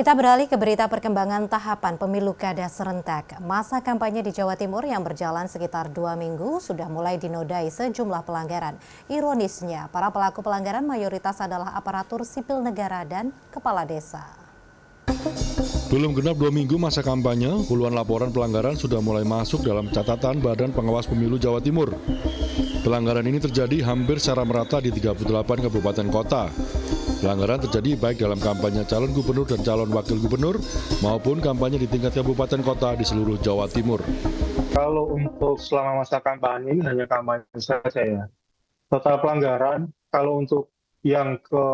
Kita beralih ke berita perkembangan tahapan pemilu kada serentak. Masa kampanye di Jawa Timur yang berjalan sekitar 2 minggu sudah mulai dinodai sejumlah pelanggaran. Ironisnya, para pelaku pelanggaran mayoritas adalah aparatur sipil negara dan kepala desa. Belum genap 2 minggu masa kampanye, puluhan laporan pelanggaran sudah mulai masuk dalam catatan Badan Pengawas Pemilu Jawa Timur. Pelanggaran ini terjadi hampir secara merata di 38 kabupaten kota. Pelanggaran terjadi baik dalam kampanye calon gubernur dan calon wakil gubernur maupun kampanye di tingkat kabupaten kota di seluruh Jawa Timur. Kalau untuk selama masa kampanye ini hanya kampanye saja ya. Total pelanggaran, kalau untuk yang ke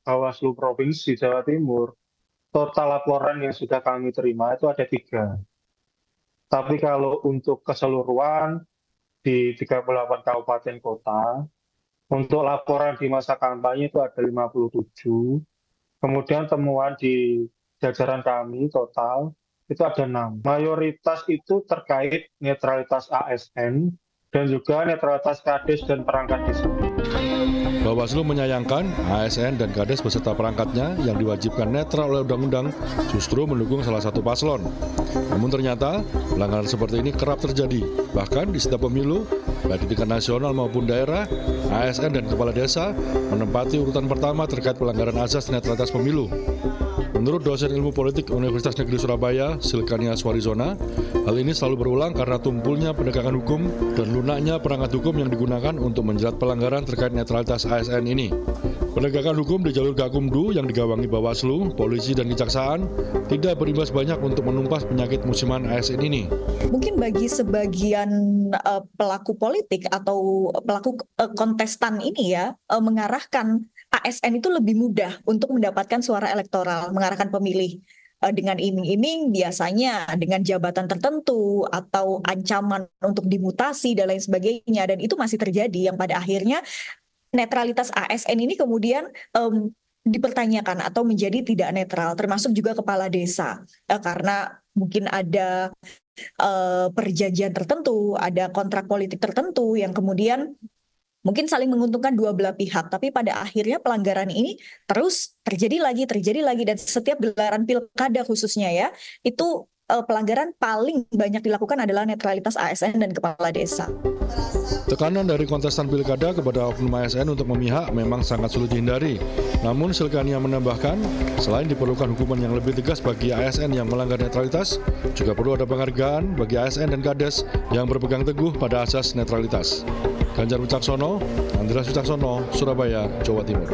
Bawaslu Provinsi Jawa Timur, total laporan yang sudah kami terima itu ada 3. Tapi kalau untuk keseluruhan di 38 kabupaten kota, untuk laporan di masa kampanye itu ada 57, kemudian temuan di jajaran kami total itu ada 6. Mayoritas itu terkait netralitas ASN dan juga netralitas Kades dan perangkat desa. Bawaslu menyayangkan ASN dan Kades beserta perangkatnya yang diwajibkan netral oleh undang-undang justru mendukung salah satu paslon. Namun ternyata pelanggaran seperti ini kerap terjadi. Bahkan di setiap pemilu, baik di tingkat nasional maupun daerah, ASN dan kepala desa menempati urutan pertama terkait pelanggaran azas netralitas pemilu. Menurut dosen ilmu politik Universitas Negeri Surabaya, Silkania Swarizona, hal ini selalu berulang karena tumpulnya penegakan hukum dan lunaknya perangkat hukum yang digunakan untuk menjerat pelanggaran terkait netralitas ASN ini. Penegakan hukum di jalur Gakumdu yang digawangi Bawaslu, polisi, dan kejaksaan tidak berimbas banyak untuk menumpas penyakit musiman ASN ini. Mungkin bagi sebagian pelaku politik atau pelaku kontestan ini ya, mengarahkan ASN itu lebih mudah untuk mendapatkan suara elektoral, mengarahkan pemilih dengan iming-iming biasanya dengan jabatan tertentu atau ancaman untuk dimutasi dan lain sebagainya, dan itu masih terjadi yang pada akhirnya netralitas ASN ini kemudian dipertanyakan atau menjadi tidak netral, termasuk juga kepala desa karena mungkin ada perjanjian tertentu, ada kontrak politik tertentu yang kemudian mungkin saling menguntungkan dua belah pihak, tapi pada akhirnya pelanggaran ini terus terjadi lagi, dan setiap gelaran pilkada khususnya ya, itu pelanggaran paling banyak dilakukan adalah netralitas ASN dan kepala desa. Tekanan dari kontestan pilkada kepada oknum ASN untuk memihak memang sangat sulit dihindari. Namun Silkania menambahkan, selain diperlukan hukuman yang lebih tegas bagi ASN yang melanggar netralitas, juga perlu ada penghargaan bagi ASN dan Kades yang berpegang teguh pada asas netralitas. Ganjar Wicaksono, Andreas Wicaksono, Surabaya, Jawa Timur.